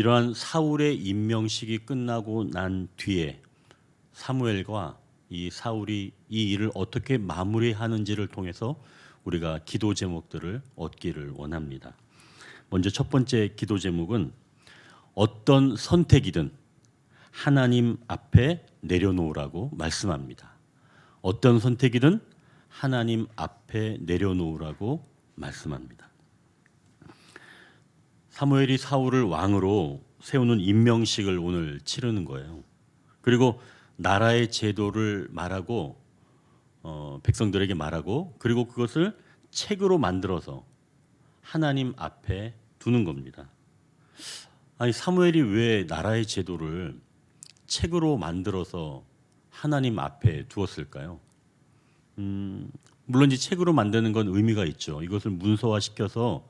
이러한 사울의 임명식이 끝나고 난 뒤에 사무엘과 이 사울이 이 일을 어떻게 마무리하는지를 통해서 우리가 기도 제목들을 얻기를 원합니다. 먼저 첫 번째 기도 제목은 어떤 선택이든 하나님 앞에 내려놓으라고 말씀합니다. 어떤 선택이든 하나님 앞에 내려놓으라고 말씀합니다. 사무엘이 사울을 왕으로 세우는 임명식을 오늘 치르는 거예요. 그리고 나라의 제도를 말하고 백성들에게 말하고 그리고 그것을 책으로 만들어서 하나님 앞에 두는 겁니다. 아니 사무엘이 왜 나라의 제도를 책으로 만들어서 하나님 앞에 두었을까요? 물론 이 책으로 만드는 건 의미가 있죠. 이것을 문서화시켜서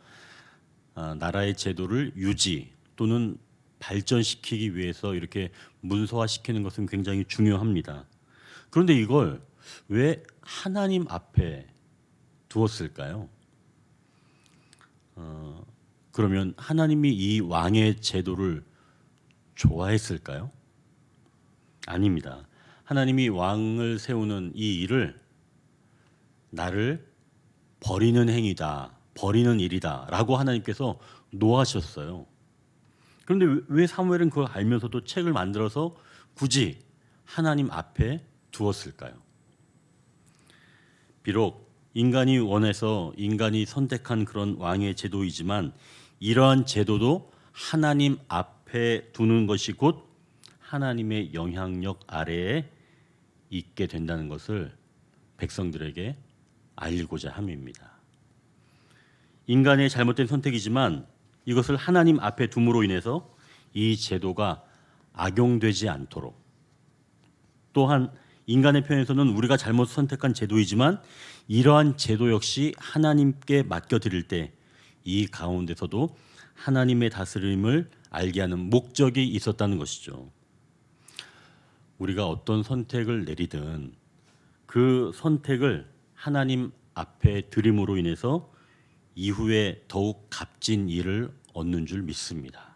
나라의 제도를 유지 또는 발전시키기 위해서 이렇게 문서화시키는 것은 굉장히 중요합니다. 그런데 이걸 왜 하나님 앞에 두었을까요? 그러면 하나님이 이 왕의 제도를 좋아했을까요? 아닙니다. 하나님이 왕을 세우는 이 일을 나를 버리는 행위다, 버리는 일이다라고 하나님께서 노하셨어요. 그런데 왜 사무엘은 그걸 알면서도 책을 만들어서 굳이 하나님 앞에 두었을까요? 비록 인간이 원해서 인간이 선택한 그런 왕의 제도이지만 이러한 제도도 하나님 앞에 두는 것이 곧 하나님의 영향력 아래에 있게 된다는 것을 백성들에게 알리고자 함입니다. 인간의 잘못된 선택이지만 이것을 하나님 앞에 둠으로 인해서 이 제도가 악용되지 않도록, 또한 인간의 편에서는 우리가 잘못 선택한 제도이지만 이러한 제도 역시 하나님께 맡겨드릴 때 이 가운데서도 하나님의 다스림을 알게 하는 목적이 있었다는 것이죠. 우리가 어떤 선택을 내리든 그 선택을 하나님 앞에 드림으로 인해서 이후에 더욱 값진 일을 얻는 줄 믿습니다.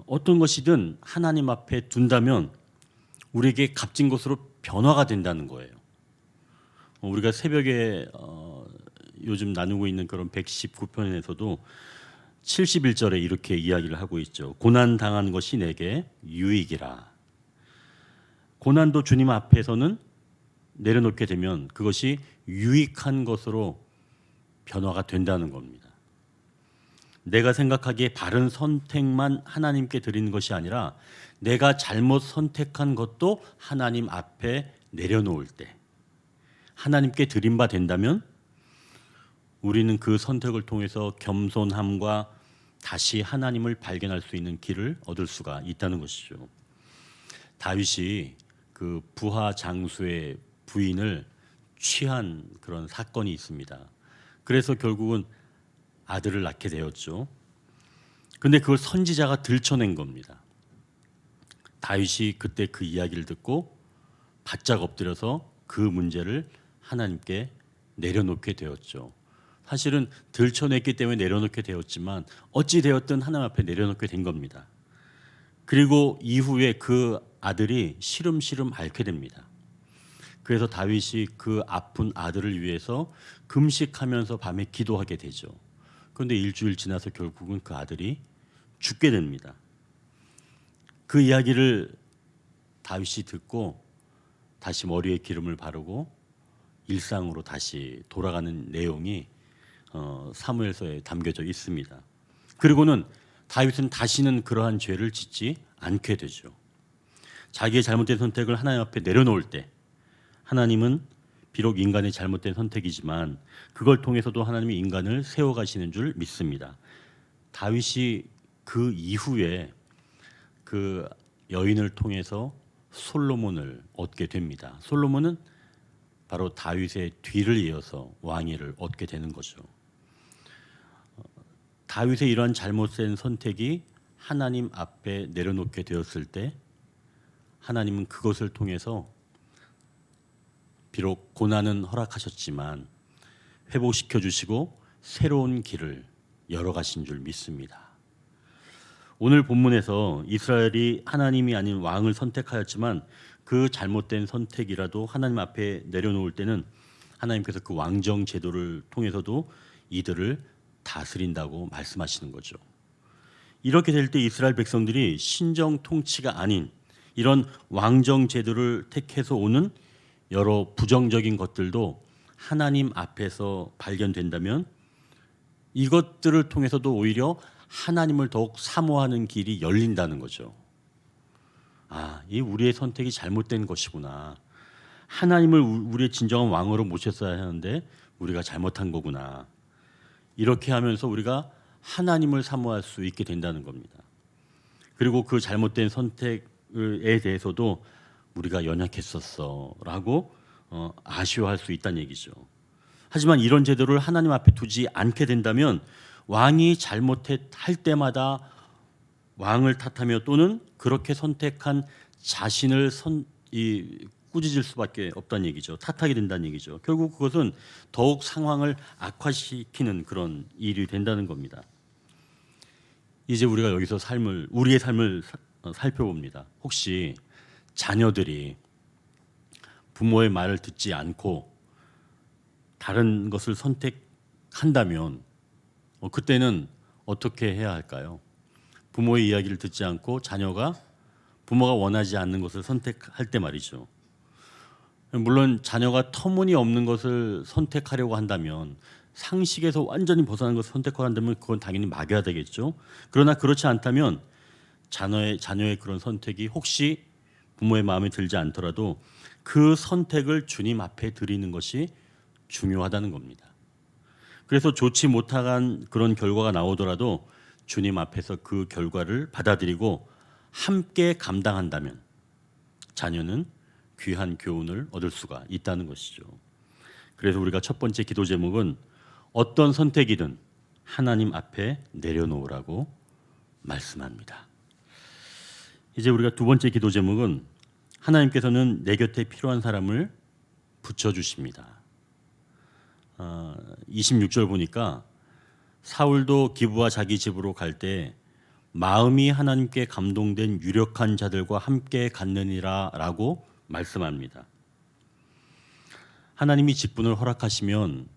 어떤 것이든 하나님 앞에 둔다면 우리에게 값진 것으로 변화가 된다는 거예요. 우리가 새벽에 요즘 나누고 있는 그런 119편에서도 71절에 이렇게 이야기를 하고 있죠. 고난 당한 것이 내게 유익이라. 고난도 주님 앞에서는 내려놓게 되면 그것이 유익한 것으로 변화가 된다는 겁니다. 내가 생각하기에 바른 선택만 하나님께 드리는 것이 아니라 내가 잘못 선택한 것도 하나님 앞에 내려놓을 때 하나님께 드린 바 된다면 우리는 그 선택을 통해서 겸손함과 다시 하나님을 발견할 수 있는 길을 얻을 수가 있다는 것이죠. 다윗이 그 부하 장수의 부인을 취한 그런 사건이 있습니다. 그래서 결국은 아들을 낳게 되었죠. 근데 그걸 선지자가 들춰낸 겁니다. 다윗이 그때 그 이야기를 듣고 바짝 엎드려서 그 문제를 하나님께 내려놓게 되었죠. 사실은 들춰냈기 때문에 내려놓게 되었지만 어찌 되었든 하나님 앞에 내려놓게 된 겁니다. 그리고 이후에 그 아들이 시름시름 앓게 됩니다. 그래서 다윗이 그 아픈 아들을 위해서 금식하면서 밤에 기도하게 되죠. 그런데 일주일 지나서 결국은 그 아들이 죽게 됩니다. 그 이야기를 다윗이 듣고 다시 머리에 기름을 바르고 일상으로 다시 돌아가는 내용이 사무엘서에 담겨져 있습니다. 그리고는 다윗은 다시는 그러한 죄를 짓지 않게 되죠. 자기의 잘못된 선택을 하나님 앞에 내려놓을 때 하나님은 비록 인간의 잘못된 선택이지만 그걸 통해서도 하나님이 인간을 세워가시는 줄 믿습니다. 다윗이 그 이후에 그 여인을 통해서 솔로몬을 얻게 됩니다. 솔로몬은 바로 다윗의 뒤를 이어서 왕위를 얻게 되는 거죠. 다윗의 이러한 잘못된 선택이 하나님 앞에 내려놓게 되었을 때 하나님은 그것을 통해서 비록 고난은 허락하셨지만 회복시켜 주시고 새로운 길을 열어가신 줄 믿습니다. 오늘 본문에서 이스라엘이 하나님이 아닌 왕을 선택하였지만 그 잘못된 선택이라도 하나님 앞에 내려놓을 때는 하나님께서 그 왕정 제도를 통해서도 이들을 다스린다고 말씀하시는 거죠. 이렇게 될 때 이스라엘 백성들이 신정 통치가 아닌 이런 왕정 제도를 택해서 오는 여러 부정적인 것들도 하나님 앞에서 발견된다면 이것들을 통해서도 오히려 하나님을 더욱 사모하는 길이 열린다는 거죠. 아, 이 우리의 선택이 잘못된 것이구나. 하나님을 우리의 진정한 왕으로 모셨어야 하는데 우리가 잘못한 거구나. 이렇게 하면서 우리가 하나님을 사모할 수 있게 된다는 겁니다. 그리고 그 잘못된 선택에 대해서도 우리가 연약했었어라고 아쉬워할 수 있다는 얘기죠. 하지만 이런 제도를 하나님 앞에 두지 않게 된다면 왕이 잘못할 때마다 왕을 탓하며 또는 그렇게 선택한 자신을 꾸짖을 수밖에 없다는 얘기죠. 탓하게 된다는 얘기죠. 결국 그것은 더욱 상황을 악화시키는 그런 일이 된다는 겁니다. 이제 우리가 여기서 우리의 삶을 살펴봅니다. 혹시 자녀들이 부모의 말을 듣지 않고 다른 것을 선택한다면 그때는 어떻게 해야 할까요? 부모의 이야기를 듣지 않고 자녀가 부모가 원하지 않는 것을 선택할 때 말이죠. 물론 자녀가 터무니없는 것을 선택하려고 한다면 상식에서 완전히 벗어난 것을 선택하려 한다면 그건 당연히 막여야 되겠죠. 그러나 그렇지 않다면 자녀의 그런 선택이 혹시 부모의 마음에 들지 않더라도 그 선택을 주님 앞에 드리는 것이 중요하다는 겁니다. 그래서 좋지 못한 그런 결과가 나오더라도 주님 앞에서 그 결과를 받아들이고 함께 감당한다면 자녀는 귀한 교훈을 얻을 수가 있다는 것이죠. 그래서 우리가 첫 번째 기도 제목은 어떤 선택이든 하나님 앞에 내려놓으라고 말씀합니다. 이제 우리가 두 번째 기도 제목은 하나님께서는 내 곁에 필요한 사람을 붙여주십니다. 26절 보니까 사울도 기브와 자기 집으로 갈 때 마음이 하나님께 감동된 유력한 자들과 함께 갔느니라 라고 말씀합니다. 하나님이 직분을 허락하시면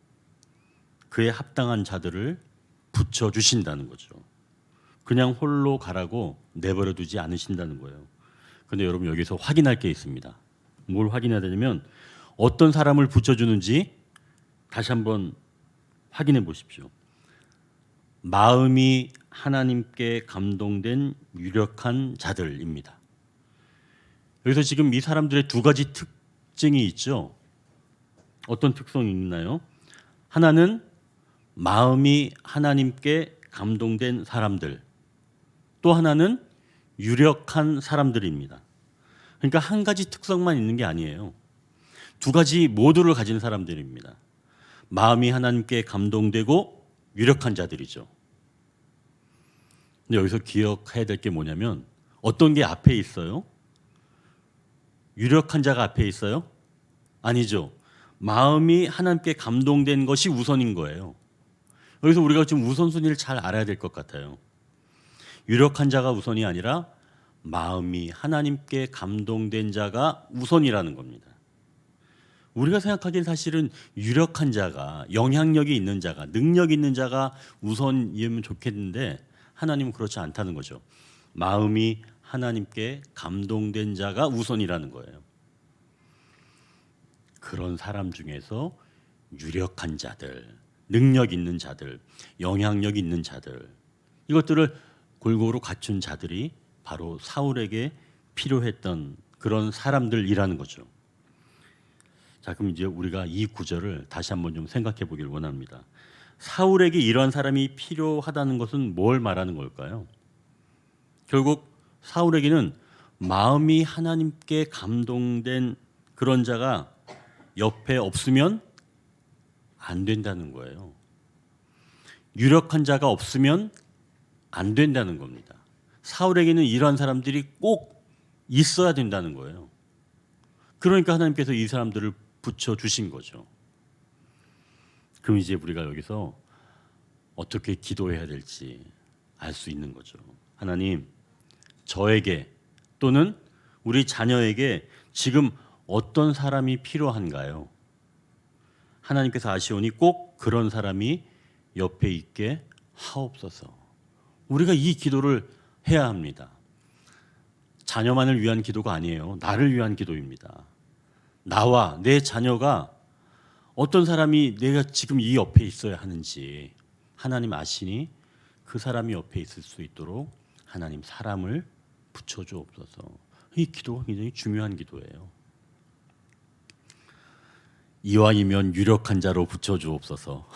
그에 합당한 자들을 붙여주신다는 거죠. 그냥 홀로 가라고 내버려 두지 않으신다는 거예요. 그런데 여러분 여기서 확인할 게 있습니다. 뭘 확인해야 되냐면 어떤 사람을 붙여주는지 다시 한번 확인해 보십시오. 마음이 하나님께 감동된 유력한 자들입니다. 여기서 지금 이 사람들의 두 가지 특징이 있죠. 어떤 특성이 있나요? 하나는 마음이 하나님께 감동된 사람들, 또 하나는 유력한 사람들입니다. 그러니까 한 가지 특성만 있는 게 아니에요. 두 가지 모두를 가진 사람들입니다. 마음이 하나님께 감동되고 유력한 자들이죠. 근데 여기서 기억해야 될 게 뭐냐면 어떤 게 앞에 있어요? 유력한 자가 앞에 있어요? 아니죠. 마음이 하나님께 감동된 것이 우선인 거예요. 여기서 우리가 좀 우선순위를 잘 알아야 될 것 같아요. 유력한 자가 우선이 아니라 마음이 하나님께 감동된 자가 우선이라는 겁니다. 우리가 생각하기엔 사실은 유력한 자가, 영향력이 있는 자가, 능력 있는 자가 우선이면 좋겠는데 하나님은 그렇지 않다는 거죠. 마음이 하나님께 감동된 자가 우선이라는 거예요. 그런 사람 중에서 유력한 자들, 능력 있는 자들, 영향력 있는 자들, 이것들을 골고루 갖춘 자들이 바로 사울에게 필요했던 그런 사람들이라는 거죠. 자, 그럼 이제 우리가 이 구절을 다시 한번 좀 생각해 보길 원합니다. 사울에게 이러한 사람이 필요하다는 것은 뭘 말하는 걸까요? 결국 사울에게는 마음이 하나님께 감동된 그런 자가 옆에 없으면 안 된다는 거예요. 유력한 자가 없으면 안 된다는 겁니다. 사울에게는 이러한 사람들이 꼭 있어야 된다는 거예요. 그러니까 하나님께서 이 사람들을 붙여주신 거죠. 그럼 이제 우리가 여기서 어떻게 기도해야 될지 알 수 있는 거죠. 하나님, 저에게 또는 우리 자녀에게 지금 어떤 사람이 필요한가요? 하나님께서 아시오니 꼭 그런 사람이 옆에 있게 하옵소서. 우리가 이 기도를 해야 합니다. 자녀만을 위한 기도가 아니에요. 나를 위한 기도입니다. 나와 내 자녀가 어떤 사람이 내가 지금 이 옆에 있어야 하는지 하나님 아시니 그 사람이 옆에 있을 수 있도록 하나님 사람을 붙여주옵소서. 이 기도가 굉장히 중요한 기도예요. 이왕이면 유력한 자로 붙여주옵소서.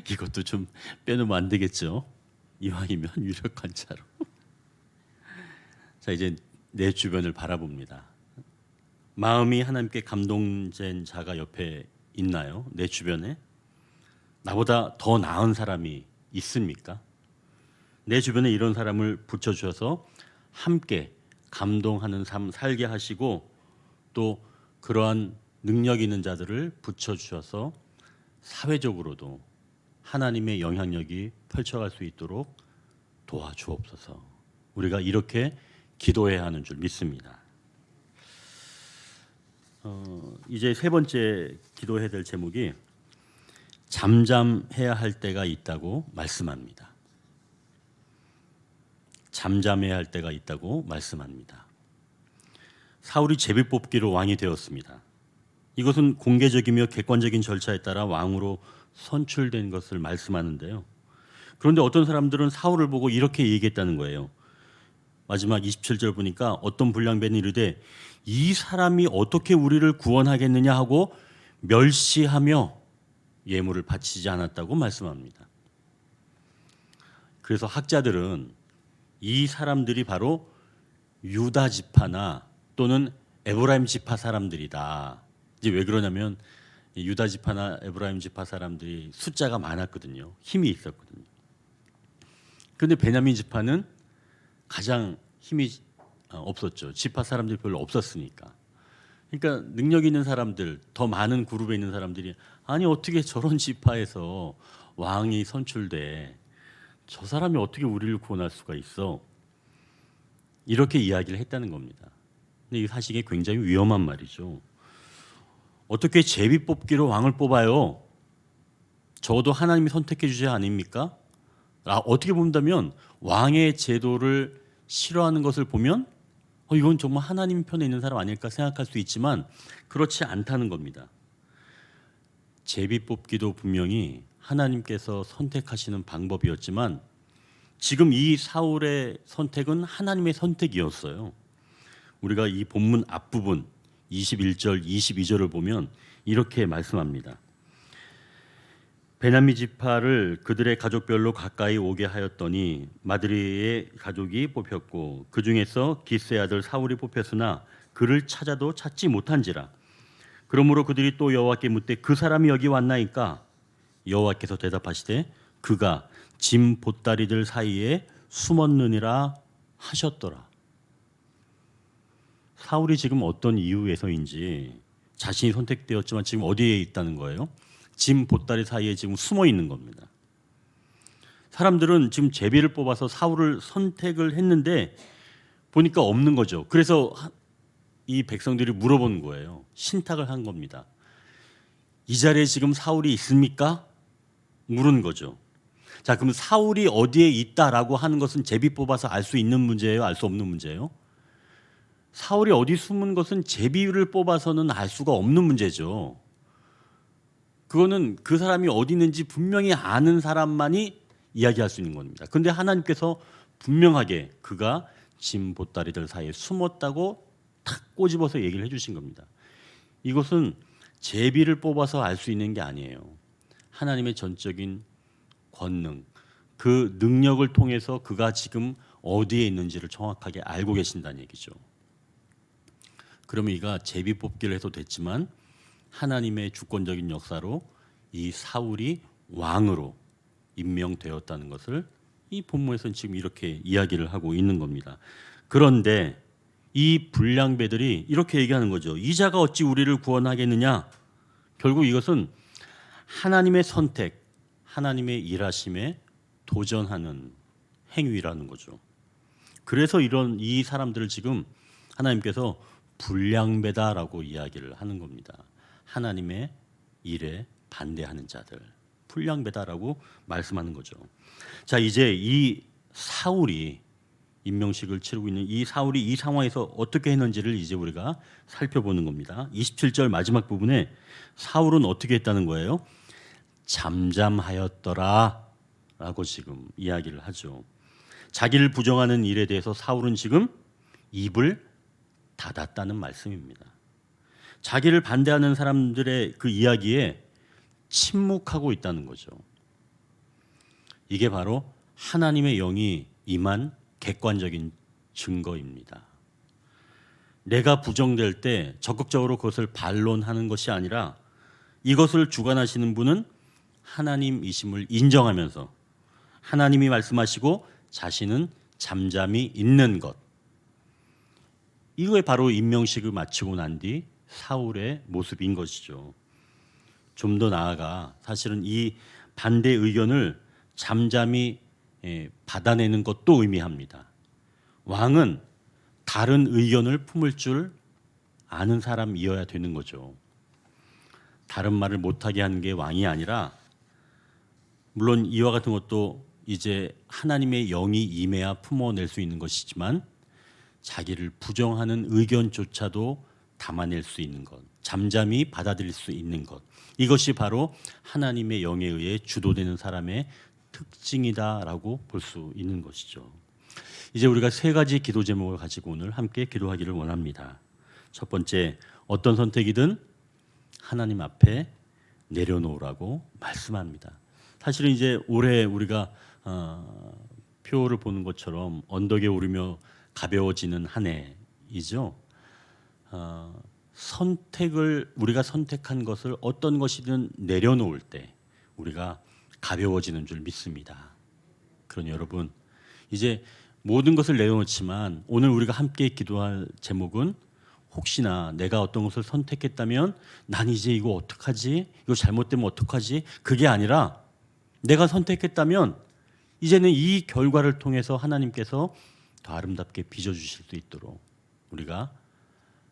이것도 좀 빼놓으면 안 되겠죠. 이왕이면 유력한 자로. 자, 이제 내 주변을 바라봅니다. 마음이 하나님께 감동된 자가 옆에 있나요? 내 주변에? 나보다 더 나은 사람이 있습니까? 내 주변에 이런 사람을 붙여주셔서 함께 감동하는 삶 살게 하시고 또 그러한 능력 있는 자들을 붙여주셔서 사회적으로도 하나님의 영향력이 펼쳐갈 수 있도록 도와주옵소서. 우리가 이렇게 기도해야 하는 줄 믿습니다. 이제 세 번째 기도해야 될 제목이 잠잠해야 할 때가 있다고 말씀합니다. 잠잠해야 할 때가 있다고 말씀합니다. 사울이 제비뽑기로 왕이 되었습니다. 이것은 공개적이며 객관적인 절차에 따라 왕으로 선출된 것을 말씀하는데요. 그런데 어떤 사람들은 사울을 보고 이렇게 얘기했다는 거예요. 마지막 27절 보니까 어떤 불량배는 이르되 이 사람이 어떻게 우리를 구원하겠느냐 하고 멸시하며 예물을 바치지 않았다고 말씀합니다. 그래서 학자들은 이 사람들이 바로 유다 지파나 또는 에브라임 지파 사람들이다. 이제 왜 그러냐면 유다 지파나 에브라임 지파 사람들이 숫자가 많았거든요. 힘이 있었거든요. 그런데 베냐민 지파는 가장 힘이 없었죠. 지파 사람들이 별로 없었으니까. 그러니까 능력 있는 사람들, 더 많은 그룹에 있는 사람들이 아니 어떻게 저런 지파에서 왕이 선출돼? 저 사람이 어떻게 우리를 구원할 수가 있어? 이렇게 이야기를 했다는 겁니다. 근데 이 사실이 굉장히 위험한 말이죠. 어떻게 제비 뽑기로 왕을 뽑아요? 적어도 하나님이 선택해 주지 아닙니까? 어떻게 본다면 왕의 제도를 싫어하는 것을 보면 이건 정말 하나님 편에 있는 사람 아닐까 생각할 수 있지만 그렇지 않다는 겁니다. 제비 뽑기도 분명히 하나님께서 선택하시는 방법이었지만 지금 이 사울의 선택은 하나님의 선택이었어요. 우리가 이 본문 앞부분 21절, 22절을 보면 이렇게 말씀합니다. 베냐민 지파를 그들의 가족별로 가까이 오게 하였더니 마드리의 가족이 뽑혔고 그 중에서 기스의 아들 사울이 뽑혔으나 그를 찾아도 찾지 못한지라. 그러므로 그들이 또 여호와께 묻되 그 사람이 여기 왔나이까? 여호와께서 대답하시되 그가 짐 보따리들 사이에 숨었느니라 하셨더라. 사울이 지금 어떤 이유에서인지 자신이 선택되었지만 지금 어디에 있다는 거예요? 짐 보따리 사이에 지금 숨어 있는 겁니다. 사람들은 지금 제비를 뽑아서 사울을 선택을 했는데 보니까 없는 거죠. 그래서 이 백성들이 물어보는 거예요. 신탁을 한 겁니다. 이 자리에 지금 사울이 있습니까? 물은 거죠. 자, 그럼 사울이 어디에 있다라고 하는 것은 제비 뽑아서 알 수 있는 문제예요? 알 수 없는 문제예요? 사울이 어디 숨은 것은 제비를 뽑아서는 알 수가 없는 문제죠. 그거는 그 사람이 어디 있는지 분명히 아는 사람만이 이야기할 수 있는 겁니다. 그런데 하나님께서 분명하게 그가 짐 보따리들 사이에 숨었다고 탁 꼬집어서 얘기를 해주신 겁니다. 이것은 제비를 뽑아서 알 수 있는 게 아니에요. 하나님의 전적인 권능, 그 능력을 통해서 그가 지금 어디에 있는지를 정확하게 알고 계신다는 얘기죠. 그러면 이가 제비 뽑기를 해도 됐지만 하나님의 주권적인 역사로 이 사울이 왕으로 임명되었다는 것을 이 본문에서는 지금 이렇게 이야기를 하고 있는 겁니다. 그런데 이 불량배들이 이렇게 얘기하는 거죠. 이 자가 어찌 우리를 구원하겠느냐? 결국 이것은 하나님의 선택, 하나님의 일하심에 도전하는 행위라는 거죠. 그래서 이런 이 사람들을 지금 하나님께서 불량배다라고 이야기를 하는 겁니다. 하나님의 일에 반대하는 자들, 불량배다라고 말씀하는 거죠. 자, 이제 이 사울이 임명식을 치르고 있는 이 사울이 이 상황에서 어떻게 했는지를 이제 우리가 살펴보는 겁니다. 27절 마지막 부분에 사울은 어떻게 했다는 거예요? 잠잠하였더라 라고 지금 이야기를 하죠. 자기를 부정하는 일에 대해서 사울은 지금 입을 닫았다는 말씀입니다. 자기를 반대하는 사람들의 그 이야기에 침묵하고 있다는 거죠. 이게 바로 하나님의 영이 임한 객관적인 증거입니다. 내가 부정될 때 적극적으로 그것을 반론하는 것이 아니라 이것을 주관하시는 분은 하나님이심을 인정하면서 하나님이 말씀하시고 자신은 잠잠히 있는 것. 이거에 바로 임명식을 마치고 난 뒤 사울의 모습인 것이죠. 좀 더 나아가 사실은 이 반대 의견을 잠잠히 받아내는 것도 의미합니다. 왕은 다른 의견을 품을 줄 아는 사람이어야 되는 거죠. 다른 말을 못하게 하는 게 왕이 아니라, 물론 이와 같은 것도 이제 하나님의 영이 임해야 품어낼 수 있는 것이지만 자기를 부정하는 의견조차도 담아낼 수 있는 것, 잠잠히 받아들일 수 있는 것, 이것이 바로 하나님의 영에 의해 주도되는 사람의 특징이다라고 볼 수 있는 것이죠. 이제 우리가 세 가지 기도 제목을 가지고 오늘 함께 기도하기를 원합니다. 첫 번째, 어떤 선택이든 하나님 앞에 내려놓으라고 말씀합니다. 사실은 이제 올해 우리가 표를 보는 것처럼 언덕에 오르며 가벼워지는 한 해이죠. 선택을 우리가 선택한 것을 어떤 것이든 내려놓을 때 우리가 가벼워지는 줄 믿습니다. 그러니 여러분, 이제 모든 것을 내려놓지만 오늘 우리가 함께 기도할 제목은 혹시나 내가 어떤 것을 선택했다면 난 이제 이거 어떡하지? 이거 잘못되면 어떡하지? 그게 아니라 내가 선택했다면 이제는 이 결과를 통해서 하나님께서 더 아름답게 빚어주실 수 있도록 우리가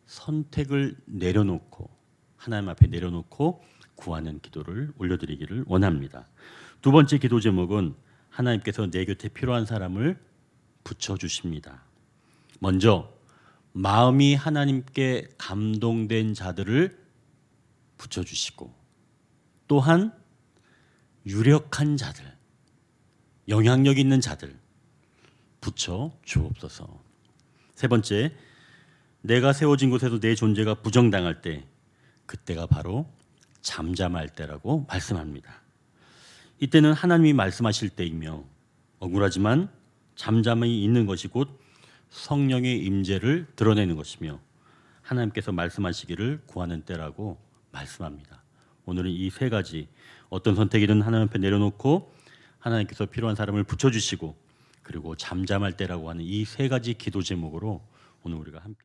선택을 내려놓고 하나님 앞에 내려놓고 구하는 기도를 올려드리기를 원합니다. 두 번째 기도 제목은 하나님께서 내 곁에 필요한 사람을 붙여주십니다. 먼저 마음이 하나님께 감동된 자들을 붙여주시고, 또한 유력한 자들, 영향력 있는 자들 붙여주옵소서. 세 번째, 내가 세워진 곳에서 내 존재가 부정당할 때, 그때가 바로 잠잠할 때라고 말씀합니다. 이때는 하나님이 말씀하실 때이며 억울하지만 잠잠히 있는 것이 곧 성령의 임재를 드러내는 것이며 하나님께서 말씀하시기를 구하는 때라고 말씀합니다. 오늘은 이 세 가지, 어떤 선택이든 하나님 앞에 내려놓고 하나님께서 필요한 사람을 붙여주시고 그리고 잠잠할 때라고 하는 이 세 가지 기도 제목으로 오늘 우리가 함께